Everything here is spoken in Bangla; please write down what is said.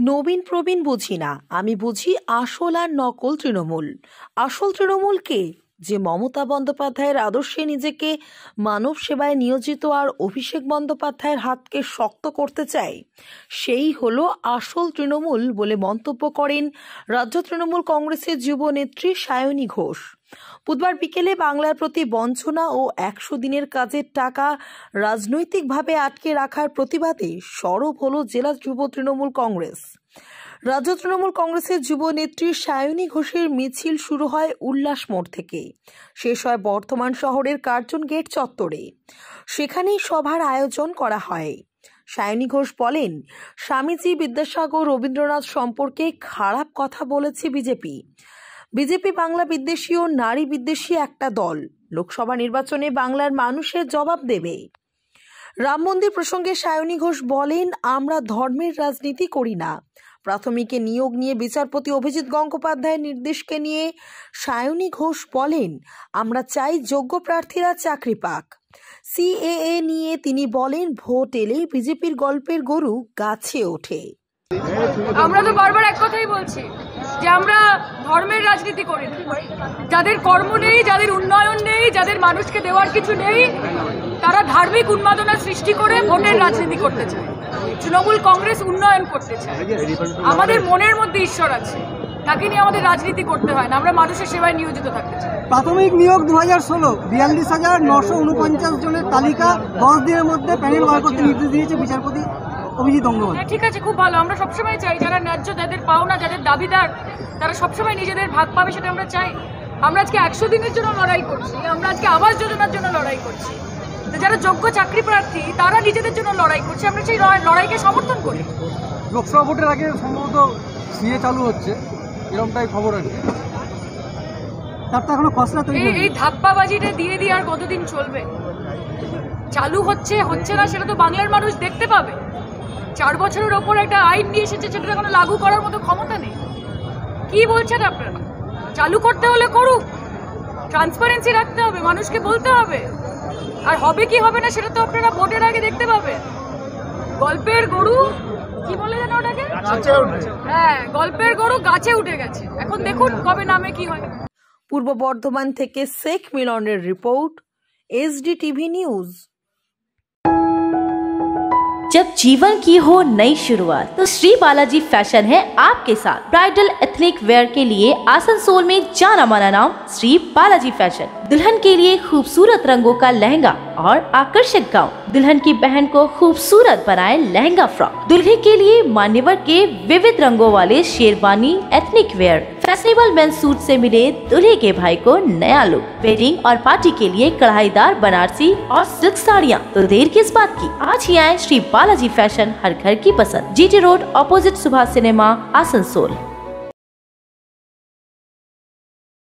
নবীন প্রবীণ বুঝি না, আমি বুঝি আসল আর নকল তৃণমূল। আসল তৃণমূল কে? যে মমতা বন্দ্যোপাধ্যায়ের আদর্শে নিজেকে মানব সেবায় নিয়োজিত আর অভিষেক বন্দ্যোপাধ্যায়ের হাতকে শক্ত করতে চায়, সেই হলো আসল তৃণমূল বলে মন্তব্য করেন রাজ্য তৃণমূল কংগ্রেসের যুব নেত্রী সায়নী ঘোষ। বুধবার বিকেলে বাংলার প্রতি বঞ্চনা ও ১০০ দিনের কাজের টাকা রাজনৈতিকভাবে আটকে রাখার প্রতিবাদে সরব হল জেলা যুব তৃণমূল কংগ্রেস। রাজ্য তৃণমূল কংগ্রেসের যুব নেত্রী সায়নী ঘোষের মিছিল শুরু হয় উল্লাস মোড় থেকে, শেষ হয় বর্ধমান শহরের কার্জন গেট চত্বরে। সেখানেই সভার আয়োজন করা হয়। সায়নী ঘোষ বলেন, স্বামীজি, বিদ্যাসাগর, রবীন্দ্রনাথ সম্পর্কে খারাপ কথা বলেছে বিজেপি বাংলা বিদ্বেষী ও নারী বিদ্বেষী একটা দল। লোকসভা নির্বাচনে বাংলার মানুষের জবাব দেবে। রাম মন্দির প্রসঙ্গে সায়নী ঘোষ বলেন, আমরা ধর্মের রাজনীতি করি না। প্রাথমিকে নিয়োগ নিয়ে বিচারপতি অভিজিৎ গঙ্গোপাধ্যায়ের নির্দেশকে নিয়ে সায়নী ঘোষ বলেন, আমরা চাই যোগ্য প্রার্থীরা চাকরি পাক। সিএএ নিয়ে তিনি বলেন, ভোট এলেই বিজেপির গল্পের গরু গাছে ওঠে। আমরা তো বারবার এক কথাই বলছি যে আমরা ধর্মের রাজনীতি করি না। যাদের কর্ম নেই, যাদের উন্নয়ন নেই, যাদের মানুষকে দেওয়ার কিছু নেই, তারা ধার্মিক উন্মাদনা সৃষ্টি করে ভোটের রাজনীতি করতে চায়। তৃণমূল কংগ্রেস উন্নয়ন করতে চায়। আমাদের মনের মধ্যে ঈশ্বর আছে, তাকে নিয়ে আমাদের রাজনীতি করতে হয় না। আমরা মানুষের সেবায় নিয়োজিত থাকতে চাই। প্রাথমিক নিয়োগ 2016 42,949 জনের তালিকা 10 দিনের মধ্যে প্যানেল বার করতে নির্দেশ দিয়েছে বিচারপতি অভিজিৎ গঙ্গোপাধ্যায়। ঠিক আছে, খুব ভালো। আমরা সবসময় চাই যারা ন্যায্য, যাদের পাওনা, যাদের দাবিদার, তারা সবসময় নিজেদের ভাগ পাবে, সেটা আমরা চাই। আমরা আজকে 100 দিনের জন্য লড়াই করছি, আমরা আজকে আবাস যোজনার জন্য লড়াই করছি। যারা যোগ্য চাকরি প্রার্থী তারা নিজেদের জন্য লড়াই করছে, আমরা সেই লড়াইকে সমর্থন করি। লোকসভা ভোটের আগে সম্ভবত সিএ চালু হচ্ছে, এরকমটাই খবর আছে। তার তো এখনো খসড়া তৈরি হয়নি। এই ধাপ্পাবাজিটা দিয়ে দিয়ে আর কতদিন চলবে? চালু হচ্ছে না সেটা তো বাংলার মানুষ দেখতে পাবে। 4 বছরের ওপর একটা আইন নিয়ে এসেছে, সেটা এখনো লাগু করার মতো ক্ষমতা নেই। কি বলছেন আপনারা? চালু করতে হলে করুক, ট্রান্সপারেন্সি রাখতে হবে, মানুষকে বলতে হবে। আর হবে কি হবে না সেটা তো আপনারা ভোটের আগে দেখতে পাবেন। গল্পের গরু কি বলে যেন ওটাকে? হ্যাঁ, গল্পের গরু গাছে উঠে গেছে। এখন দেখুন কবে নামে কি হয়। পূর্ব বর্ধমান থেকে শেখ মিলনের রিপোর্ট, एसडीटीवी न्यूज। जब जीवन की हो नई शुरुआत तो श्री बालाजी फैशन है आपके साथ। ब्राइडल एथनिक वेयर के लिए आसनसोल में जाना माना नाम श्री बालाजी फैशन। दुल्हन के लिए खूबसूरत रंगों का लहंगा और आकर्षक गाउन, दुल्हन की बहन को खूबसूरत बनाए लहंगा फ्रॉक, दुल्हे के लिए मान्यवर के विविध रंगों वाले sherwani, ethnic wear, fashionable men's suit से मिले दूल्हे के भाई को नया लुक, वेडिंग और पार्टी के लिए कढ़ाईदार बनारसी और सिल्क साड़ियाँ। तो देर किस बात की, आज ही आए श्री बालाजी फैशन, हर घर की पसंद। GT road, opposite Subhash cinema, Asansol.